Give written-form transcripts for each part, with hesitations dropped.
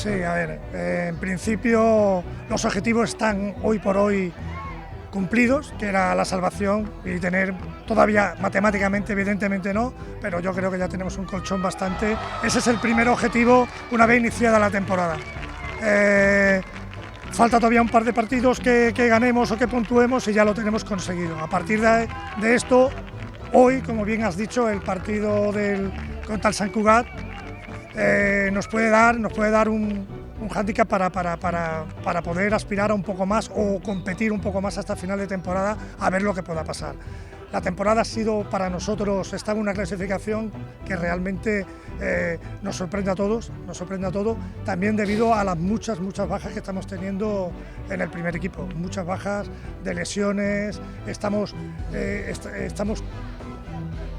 Sí, a ver, en principio los objetivos están hoy por hoy cumplidos, que era la salvación y tener, todavía matemáticamente evidentemente no, pero yo creo que ya tenemos un colchón bastante. Ese es el primer objetivo una vez iniciada la temporada. Falta todavía un par de partidos que ganemos o que puntuemos y ya lo tenemos conseguido. A partir de esto, hoy, como bien has dicho, el partido contra el Sant Cugat nos puede dar un hándicap para poder aspirar a un poco más o competir un poco más hasta final de temporada a ver lo que pueda pasar. La temporada ha sido para nosotros, está en una clasificación que realmente nos sorprende a todos, también debido a las muchas bajas que estamos teniendo en el primer equipo, muchas bajas de lesiones,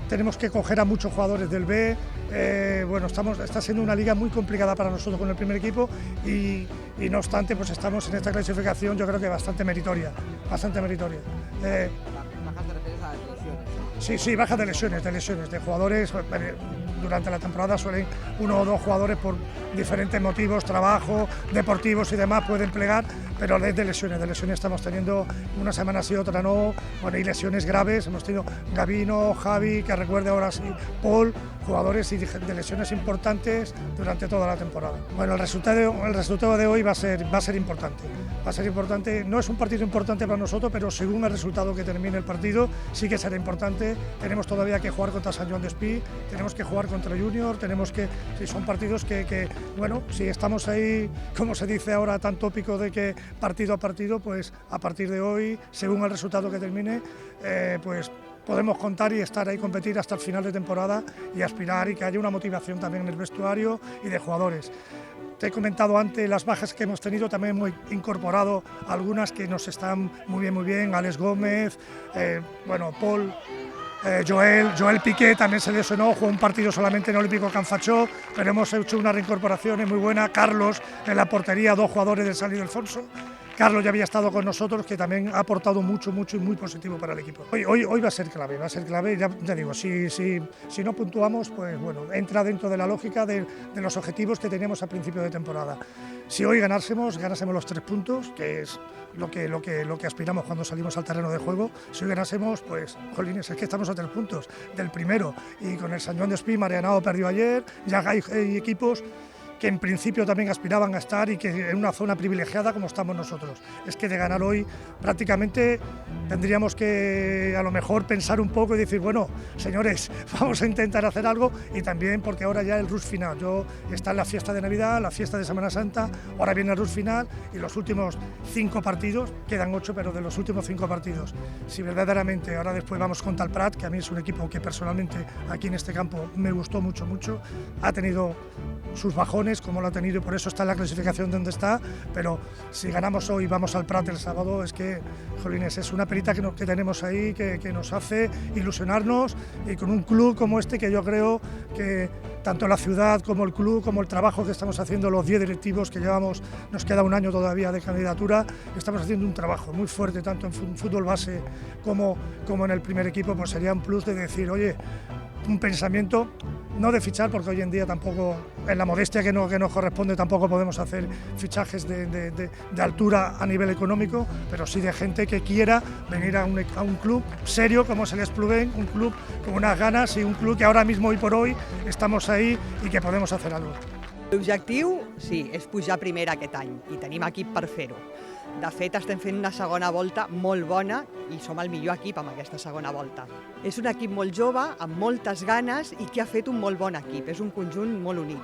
tenemos que coger a muchos jugadores del B, está siendo una liga muy complicada para nosotros con el primer equipo y no obstante pues estamos en esta clasificación yo creo que bastante meritoria. ¿Bajas te refieres a las lesiones? Sí, bajas de lesiones, de jugadores. Durante la temporada suelen uno o dos jugadores por diferentes motivos, trabajo, deportivos y demás pueden plegar, pero de lesiones estamos teniendo una semana sí, otra no, y lesiones graves, hemos tenido Gabino, Javi, que recuerde ahora sí, Paul, jugadores y de lesiones importantes durante toda la temporada. Bueno, el resultado de hoy va a ser importante, no es un partido importante para nosotros, pero según el resultado que termine el partido sí que será importante. Tenemos todavía que jugar contra Sant Joan Despí, tenemos que jugar contra Junior, son partidos que si estamos ahí, como se dice ahora tan tópico de que partido a partido, pues a partir de hoy, según el resultado que termine, pues podemos contar y estar ahí, competir hasta el final de temporada y aspirar y que haya una motivación también en el vestuario y de jugadores. Te he comentado antes las bajas que hemos tenido, también hemos incorporado algunas que nos están muy bien, Alex Gómez, Paul, Joel Piqué también se lesionó, jugó un partido solamente en Olímpico Can Fachó, pero hemos hecho una reincorporación muy buena. Carlos en la portería, dos jugadores del San Ildefonso. Carlos ya había estado con nosotros, que también ha aportado mucho y muy positivo para el equipo. Hoy va a ser clave, ya digo, si no puntuamos, pues bueno, entra dentro de la lógica de los objetivos que teníamos al principio de temporada. Si hoy ganásemos los 3 puntos, que es lo que aspiramos cuando salimos al terreno de juego, si hoy ganásemos, pues, jolines, es que estamos a 3 puntos del primero, y con el Sant Joan Despí, Marianao perdió ayer, ya hay equipos que en principio también aspiraban a estar y que en una zona privilegiada como estamos nosotros. Es que de ganar hoy prácticamente tendríamos que a lo mejor pensar un poco y decir, bueno, señores, vamos a intentar hacer algo, y también porque ahora ya el rush final, está en la fiesta de Navidad, la fiesta de Semana Santa, ahora viene el rush final y los últimos 5 partidos, quedan 8, pero de los últimos 5 partidos, si verdaderamente ahora después vamos contra el Prat, que a mí es un equipo que personalmente aquí en este campo me gustó mucho, ha tenido sus bajones como lo ha tenido y por eso está en la clasificación donde está, pero si ganamos hoy y vamos al Prat el sábado, es que, jolines, es una perita que tenemos ahí que nos hace ilusionarnos, y con un club como este que yo creo que tanto la ciudad como el club, como el trabajo que estamos haciendo los 10 directivos que llevamos, nos queda un año todavía de candidatura, estamos haciendo un trabajo muy fuerte tanto en fútbol base como en el primer equipo, pues sería un plus de decir, oye, un pensamiento, no de fichar, porque hoy en día tampoco, en la modestia que nos corresponde, tampoco podemos hacer fichajes de altura a nivel económico, pero sí de gente que quiera venir a un club serio como es el Espluguén, un club con unas ganas y un club que ahora mismo, hoy por hoy, estamos ahí y que podemos hacer algo. L'objectiu, sí, és pujar a primera aquest any i tenim equip per fer-ho. De fet, estem fent una segona volta molt bona i som el millor equip amb aquesta segona volta. És un equip molt jove, amb moltes ganes i que ha fet un molt bon equip. És un conjunt molt unit.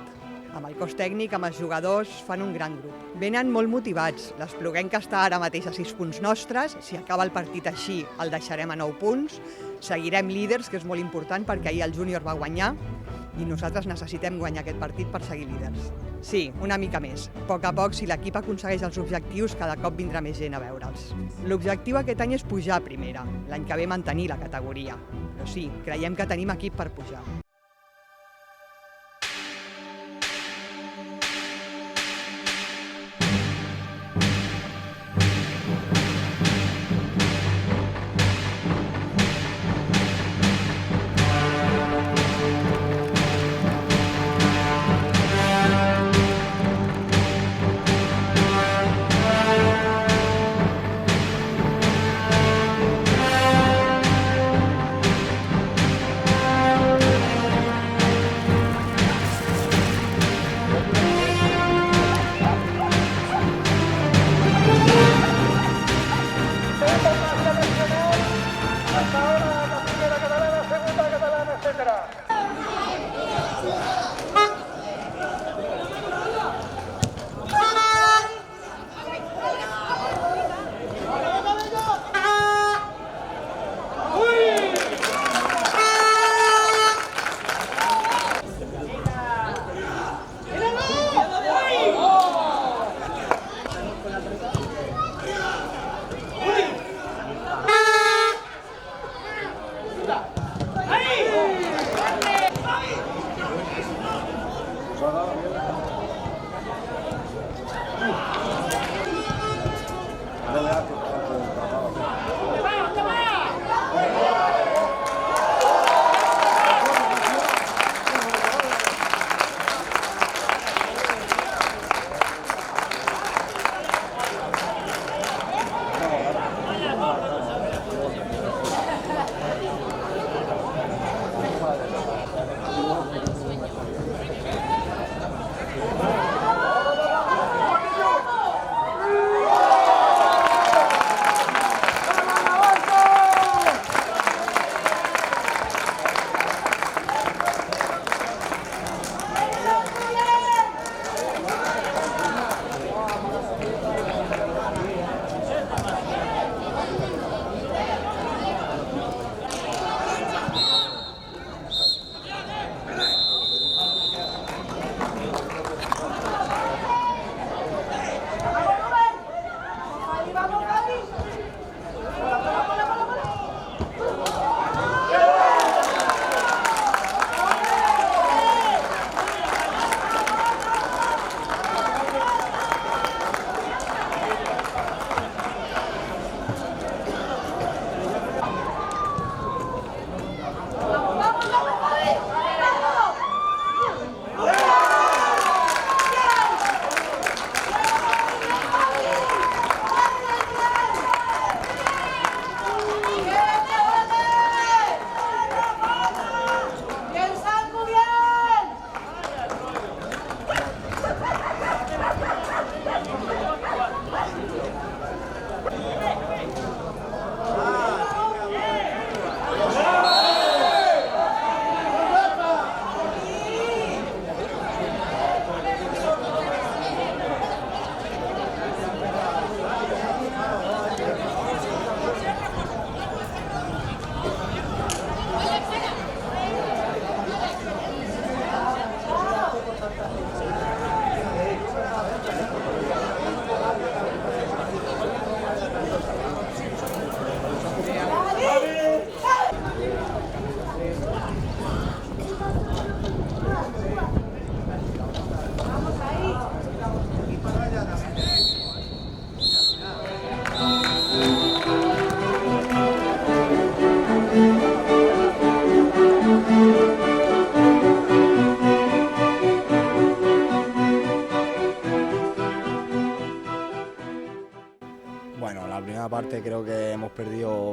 Amb el cos tècnic, amb els jugadors, fan un gran grup. Venen molt motivats. L'Espluguenc que està ara mateix a 6 punts nostres. Si acaba el partit així, el deixarem a 9 punts. Seguirem líders, que és molt important perquè ahir el Júnior va guanyar i nosaltres necessitem guanyar aquest partit per seguir líders. Sí, una mica més. A poc, si l'equip aconsegueix els objectius, cada cop vindrà més gent a veure'ls. L'objectiu aquest any és pujar a primera, l'any que ve mantenir la categoria. Però sí, creiem que tenim equip per pujar.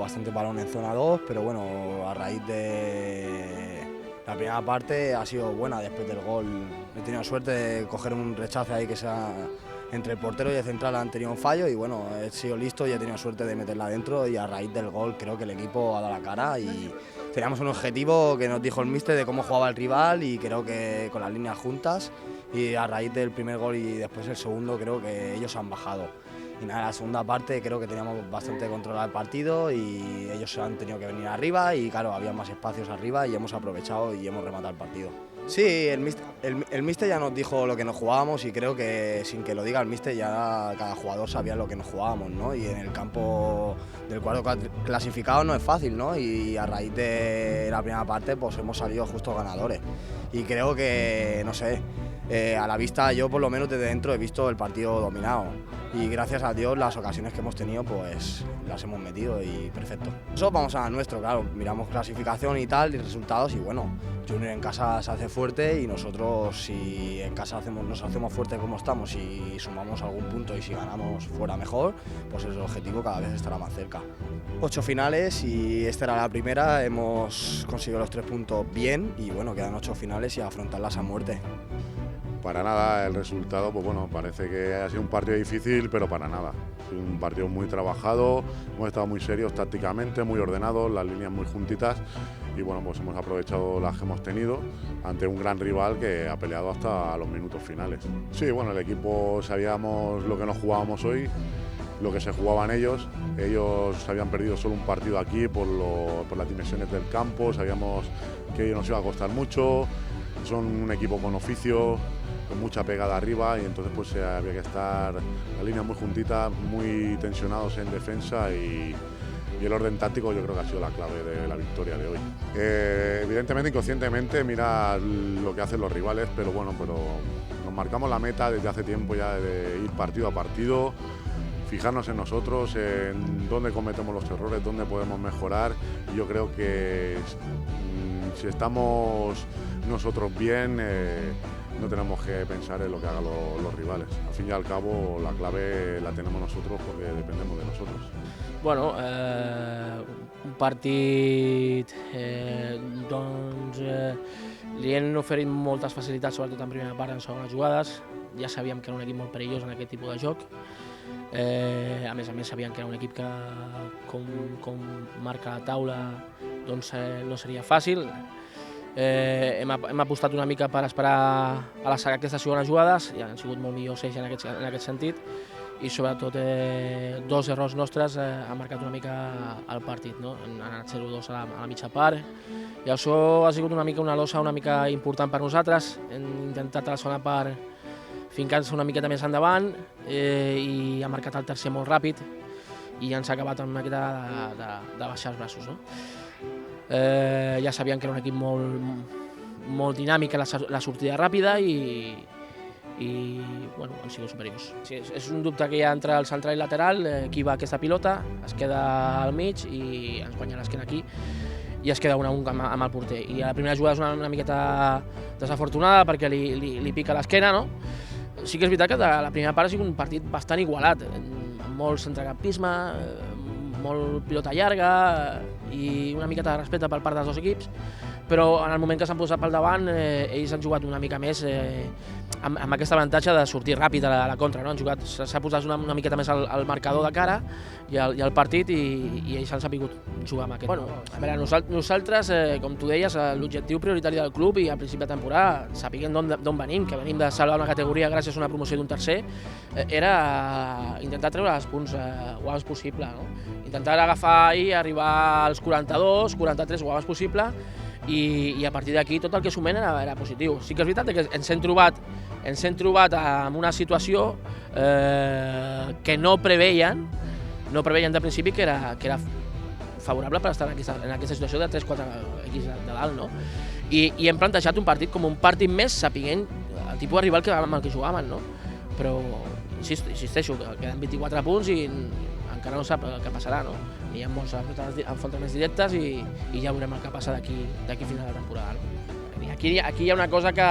bastante balón en zona 2, pero bueno, a raíz de la primera parte ha sido buena. Después del gol he tenido suerte de coger un rechace ahí que sea entre el portero y el central, han tenido un fallo y bueno, he sido listo y he tenido suerte de meterla dentro, y a raíz del gol creo que el equipo ha dado la cara y teníamos un objetivo que nos dijo el míster de cómo jugaba el rival, y creo que con las líneas juntas, y a raíz del primer gol y después el segundo creo que ellos han bajado. Y nada, la segunda parte creo que teníamos bastante controlado el partido y ellos han tenido que venir arriba y claro, había más espacios arriba y hemos aprovechado y hemos rematado el partido. Sí, el míster ya nos dijo lo que nos jugábamos y creo que sin que lo diga el míster ya cada jugador sabía lo que nos jugábamos, ¿no? Y en el campo del cuadro clasificado no es fácil, ¿no? Y a raíz de la primera parte pues hemos salido justos ganadores. Y creo que, no sé, a la vista yo por lo menos desde dentro he visto el partido dominado. Y gracias a Dios las ocasiones que hemos tenido pues las hemos metido y perfecto. Eso vamos a nuestro, claro, miramos clasificación y tal y resultados y bueno, Junior en casa se hace fuerte y nosotros si en casa nos hacemos fuerte como estamos y sumamos algún punto y si ganamos fuera mejor, pues el objetivo cada vez estará más cerca. 8 finales y esta era la primera, hemos conseguido los 3 puntos bien y bueno, quedan 8 finales y afrontarlas a muerte. Para nada, el resultado, pues bueno, parece que ha sido un partido difícil, pero para nada. Es un partido muy trabajado, hemos estado muy serios tácticamente, muy ordenados, las líneas muy juntitas y bueno, pues hemos aprovechado las que hemos tenido ante un gran rival que ha peleado hasta los minutos finales. Sí, bueno, el equipo sabíamos lo que nos jugábamos hoy, lo que se jugaban ellos. Ellos habían perdido solo un partido aquí por las dimensiones del campo, sabíamos que nos iba a costar mucho, son un equipo con oficio, con mucha pegada arriba y entonces pues había que estar la línea muy juntita, muy tensionados en defensa y el orden táctico yo creo que ha sido la clave de la victoria de hoy. Evidentemente, inconscientemente, mira lo que hacen los rivales, pero bueno, nos marcamos la meta desde hace tiempo ya de ir partido a partido, fijarnos en nosotros, en dónde cometemos los errores, dónde podemos mejorar y yo creo que si estamos nosotros bien, no tenemos que pensar en lo que hagan los rivales. Al fin y al cabo, la clave la tenemos nosotros porque dependemos de nosotros. Bueno, un partit li hem oferit moltes facilitats, sobretot en primera part, en segones jugades. Ja sabíem que era un equip molt perillós en aquest tipus de joc. A més, sabíem que era un equip que, com marca la taula, doncs no seria fàcil. Hem apostat una mica per esperar a aquestes segones jugades i han sigut molt millors ells en aquest sentit i sobretot 2 errors nostres han marcat una mica el partit, no? Han anat 0-2 a la mitja part i això ha sigut una mica una losa una mica important per nosaltres. Hem intentat a la segona part fincant-se una miqueta més endavant i ha marcat el tercer molt ràpid i ens ha acabat amb una miqueta de baixar els braços, no? Ja sabíem que era un equip molt dinàmic a la sortida ràpida i bueno, han sigut superiors. Sí, és un dubte que hi ha entre el central i el lateral, qui va aquesta pilota, es queda al mig i ens guanya l'esquena aquí i es queda un a un amb el porter. I la primera jugada és una miqueta desafortunada perquè li pica l'esquena, no? Sí que és veritat que la primera part ha sigut un partit bastant igualat, amb molt centrecampisme, molt pilota llarga i una miqueta de respecte per part dels dos equips, però en el moment que s'han posat pel davant ells han jugat una mica més amb aquest avantatge de sortir ràpid a la contra, no? S'ha posat una miqueta més al marcador de cara i al partit i ells han sabut jugar amb aquest. Bueno, a veure, nosaltres, com tu deies, l'objectiu prioritari del club i al principi de temporada, sapiguem d'on venim, que venim de salvar una categoria gràcies a una promoció d'un tercer, era intentar treure els punts o abans possible, no? Intentar agafar i arribar als 42, 43 o abans possible i a partir d'aquí tot el que sumem era positiu. Sí que és veritat que ens hem trobat en una situació que no preveien de principi que era favorable per estar en aquesta situació de 3-4 equips de dalt, no? I hem plantejat un partit com un partit més sapiguent el tipus de rival amb el que jugaven, no? Però insisteixo, queden 24 punts i encara no sap què passarà, no? Hi ha molts enfrontaments directes i ja veurem el que passa d'aquí final de la temporada. Aquí hi ha una cosa que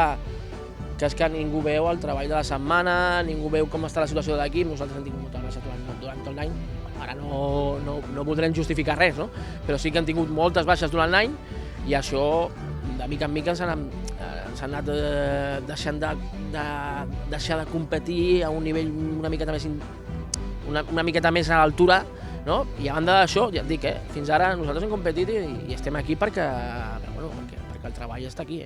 és que ningú veu el treball de la setmana, ningú veu com està la situació de l'equip, nosaltres hem tingut molta gràcia durant tot l'any, ara no voldrem justificar res, no? Però sí que han tingut moltes baixes durant l'any i això, de mica en mica, s'han anat deixant de competir a un nivell una miqueta més a l'altura, no? I a banda d'això, ja et dic, fins ara nosaltres hem competit i estem aquí perquè el treball està aquí.